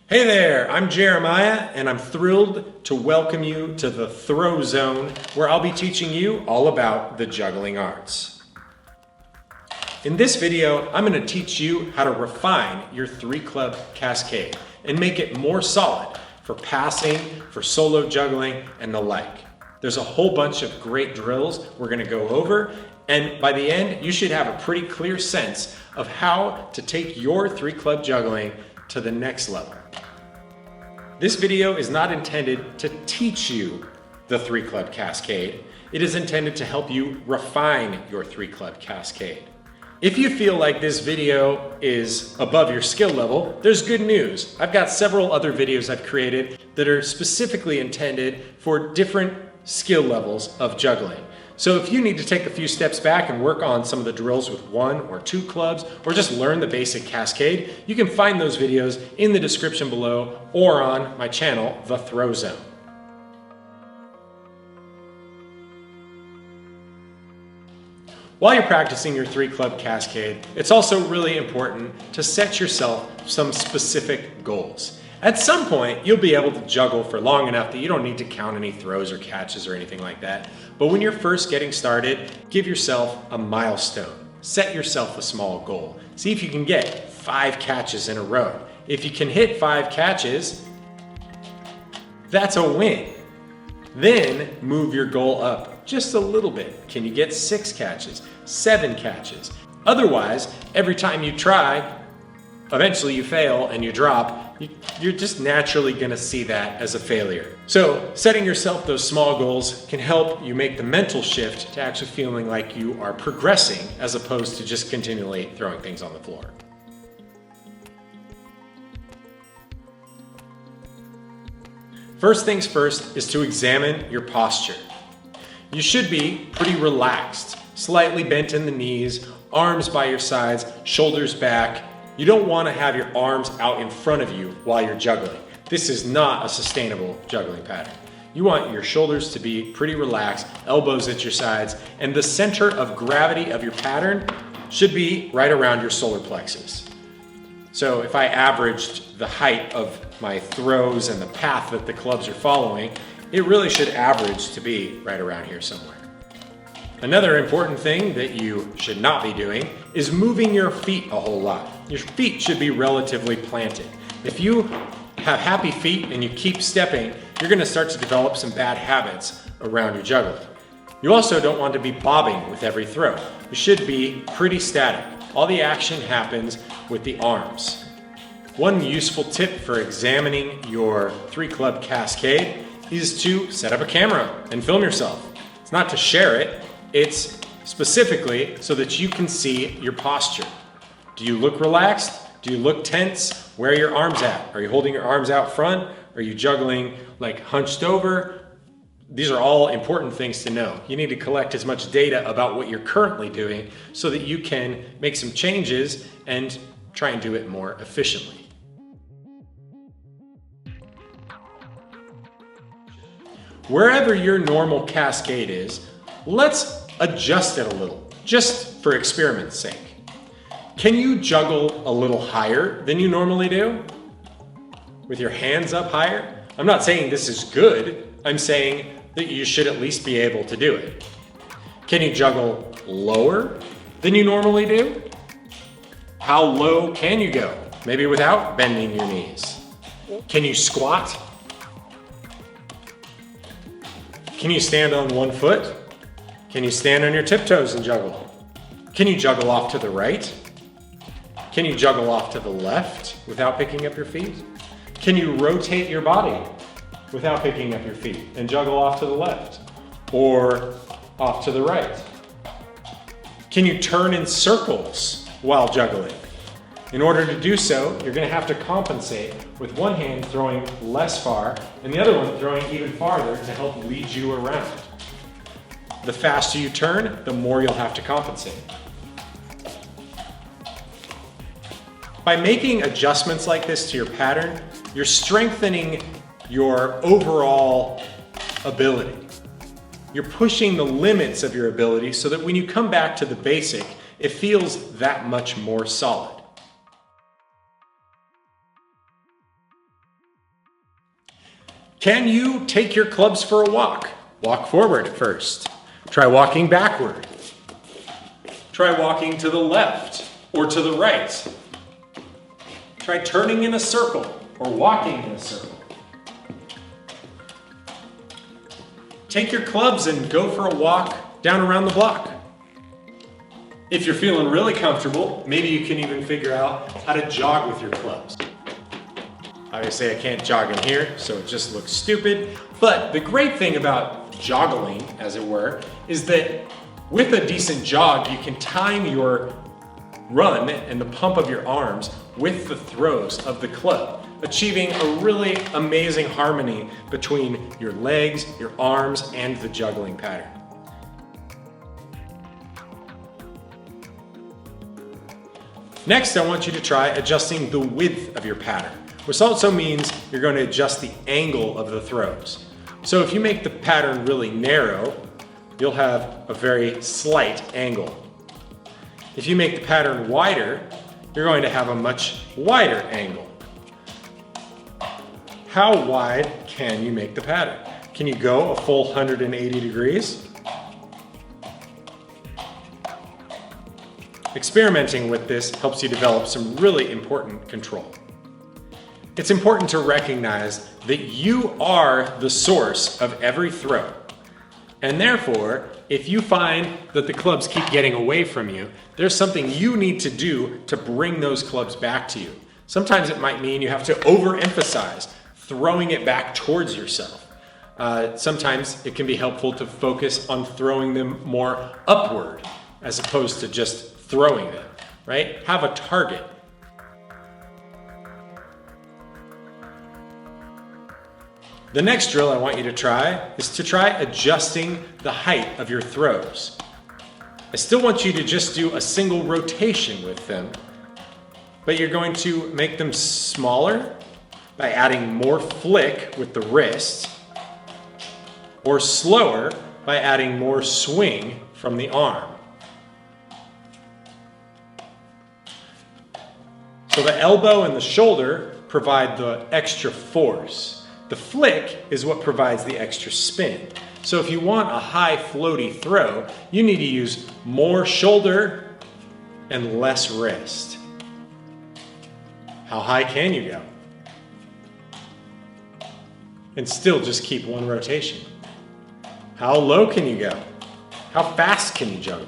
Hey there, I'm Jeremiah, and I'm thrilled to welcome you to the Throw Zone, where I'll be teaching you all about the juggling arts. In this video, I'm going to teach you how to refine your 3-club Cascade and make it more solid for passing, for solo juggling, and the like. There's a whole bunch of great drills we're going to go over, and by the end, you should have a pretty clear sense of how to take your 3-club juggling to the next level. This video is not intended to teach you the 3-club Cascade. It is intended to help you refine your 3-club Cascade. If you feel like this video is above your skill level, there's good news. I've got several other videos I've created that are specifically intended for different skill levels of juggling. So if you need to take a few steps back and work on some of the drills with 1 or 2 clubs, or just learn the basic Cascade, you can find those videos in the description below or on my channel, The Throw Zone. While you're practicing your 3-club Cascade, it's also really important to set yourself some specific goals. At some point, you'll be able to juggle for long enough that you don't need to count any throws or catches or anything like that. But when you're first getting started, give yourself a milestone. Set yourself a small goal. See if you can get 5 catches in a row. If you can hit 5 catches, that's a win. Then move your goal up just a little bit. Can you get 6 catches, 7 catches? Otherwise, every time you try, eventually you fail and you drop. You're just naturally gonna see that as a failure. So setting yourself those small goals can help you make the mental shift to actually feeling like you are progressing as opposed to just continually throwing things on the floor. First things first is to examine your posture. You should be pretty relaxed, slightly bent in the knees, arms by your sides, shoulders back. You don't want to have your arms out in front of you while you're juggling. This is not a sustainable juggling pattern. You want your shoulders to be pretty relaxed, elbows at your sides, and the center of gravity of your pattern should be right around your solar plexus. So if I averaged the height of my throws and the path that the clubs are following, it really should average to be right around here somewhere. Another important thing that you should not be doing is moving your feet a whole lot. Your feet should be relatively planted. If you have happy feet and you keep stepping, you're going to start to develop some bad habits around your juggling. You also don't want to be bobbing with every throw. You should be pretty static. All the action happens with the arms. One useful tip for examining your 3-club Cascade is to set up a camera and film yourself. It's not to share it. It's specifically so that you can see your posture. Do you look relaxed? Do you look tense? Where are your arms at? Are you holding your arms out front? Are you juggling like hunched over? These are all important things to know. You need to collect as much data about what you're currently doing so that you can make some changes and try and do it more efficiently. Wherever your normal Cascade is, let's adjust it a little, just for experiment's sake. Can you juggle a little higher than you normally do? With your hands up higher? I'm not saying this is good. I'm saying that you should at least be able to do it. Can you juggle lower than you normally do? How low can you go? Maybe without bending your knees. Can you squat? Can you stand on one foot? Can you stand on your tiptoes and juggle? Can you juggle off to the right? Can you juggle off to the left without picking up your feet? Can you rotate your body without picking up your feet and juggle off to the left or off to the right? Can you turn in circles while juggling? In order to do so, you're going to have to compensate with one hand throwing less far and the other one throwing even farther to help lead you around. The faster you turn, the more you'll have to compensate. By making adjustments like this to your pattern, you're strengthening your overall ability. You're pushing the limits of your ability so that when you come back to the basic, it feels that much more solid. Can you take your clubs for a walk? Walk forward first. Try walking backward. Try walking to the left or to the right. Try turning in a circle or walking in a circle. Take your clubs and go for a walk down around the block. If you're feeling really comfortable, maybe you can even figure out how to jog with your clubs. Obviously, I can't jog in here, so it just looks stupid. But the great thing about joggling, as it were, is that with a decent jog, you can time your run and the pump of your arms with the throws of the club, achieving a really amazing harmony between your legs, your arms, and the juggling pattern. Next, I want you to try adjusting the width of your pattern, which also means you're going to adjust the angle of the throws. So if you make the pattern really narrow, you'll have a very slight angle. If you make the pattern wider, you're going to have a much wider angle. How wide can you make the pattern? Can you go a full 180 degrees? Experimenting with this helps you develop some really important control. It's important to recognize that you are the source of every throw. And therefore, if you find that the clubs keep getting away from you, there's something you need to do to bring those clubs back to you. Sometimes it might mean you have to overemphasize throwing it back towards yourself. Sometimes it can be helpful to focus on throwing them more upward as opposed to just throwing them, right? Have a target. The next drill I want you to try is to try adjusting the height of your throws. I still want you to just do a single rotation with them, but you're going to make them smaller by adding more flick with the wrist, or slower by adding more swing from the arm. So the elbow and the shoulder provide the extra force. The flick is what provides the extra spin. So if you want a high floaty throw, you need to use more shoulder and less wrist. How high can you go? And still just keep one rotation. How low can you go? How fast can you juggle?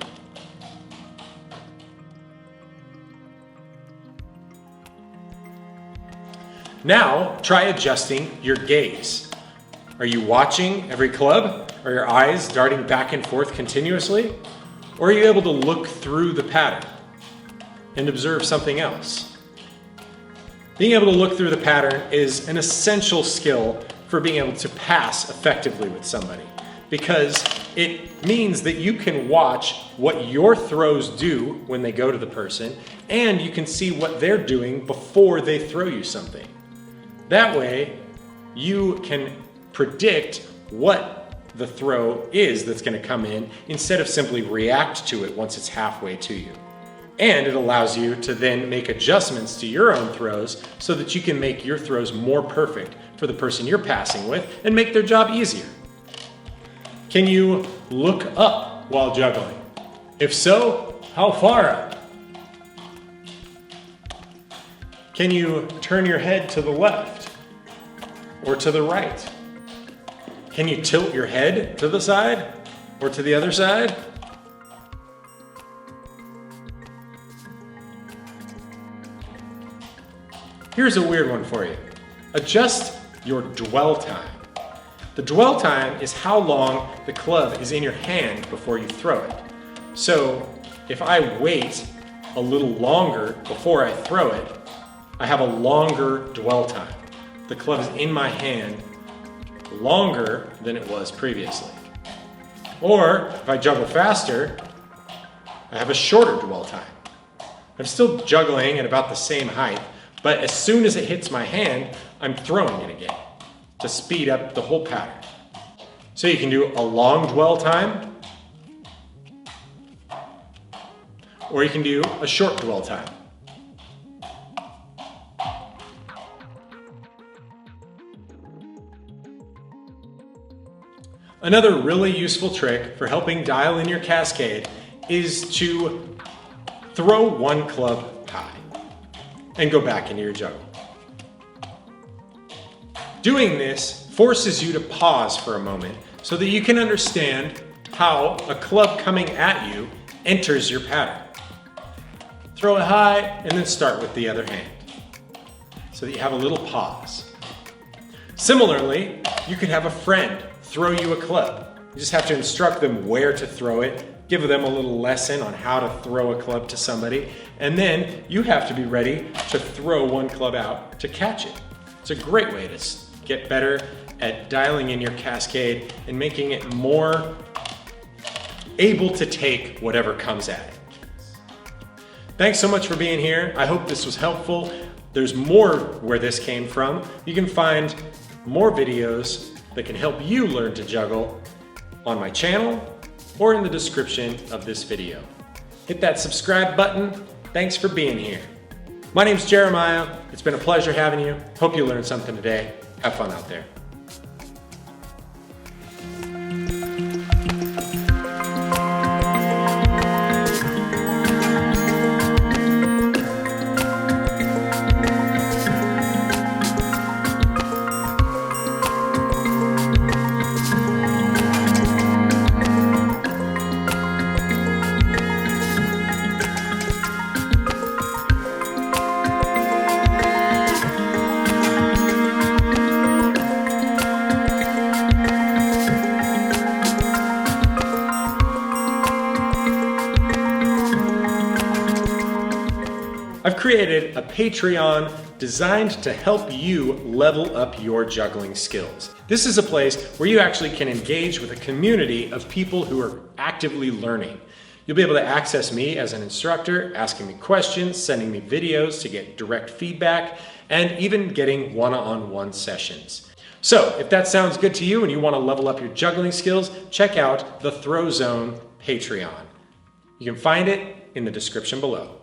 Now, try adjusting your gaze. Are you watching every club? Are your eyes darting back and forth continuously? Or are you able to look through the pattern and observe something else? Being able to look through the pattern is an essential skill for being able to pass effectively with somebody, because it means that you can watch what your throws do when they go to the person, and you can see what they're doing before they throw you something. That way, you can predict what the throw is that's going to come in instead of simply react to it once it's halfway to you. And it allows you to then make adjustments to your own throws so that you can make your throws more perfect for the person you're passing with and make their job easier. Can you look up while juggling? If so, how far up? Can you turn your head to the left or to the right? Can you tilt your head to the side or to the other side? Here's a weird one for you. Adjust your dwell time. The dwell time is how long the club is in your hand before you throw it. So if I wait a little longer before I throw it, I have a longer dwell time. The club is in my hand longer than it was previously. Or if I juggle faster, I have a shorter dwell time. I'm still juggling at about the same height, but as soon as it hits my hand, I'm throwing it again to speed up the whole pattern. So you can do a long dwell time, or you can do a short dwell time. Another really useful trick for helping dial in your Cascade is to throw one club high and go back into your juggle. Doing this forces you to pause for a moment so that you can understand how a club coming at you enters your pattern. Throw it high and then start with the other hand so that you have a little pause. Similarly, you could have a friend throw you a club. You just have to instruct them where to throw it, give them a little lesson on how to throw a club to somebody, and then you have to be ready to throw one club out to catch it. It's a great way to get better at dialing in your Cascade and making it more able to take whatever comes at it. Thanks so much for being here. I hope this was helpful. There's more where this came from. You can find more videos that can help you learn to juggle on my channel or in the description of this video. Hit that subscribe button. Thanks for being here. My name's Jeremiah. It's been a pleasure having you. Hope you learned something today. Have fun out there. I've created a Patreon designed to help you level up your juggling skills. This is a place where you actually can engage with a community of people who are actively learning. You'll be able to access me as an instructor, asking me questions, sending me videos to get direct feedback, and even getting one-on-one sessions. So if that sounds good to you and you want to level up your juggling skills, check out the Throw Zone Patreon. You can find it in the description below.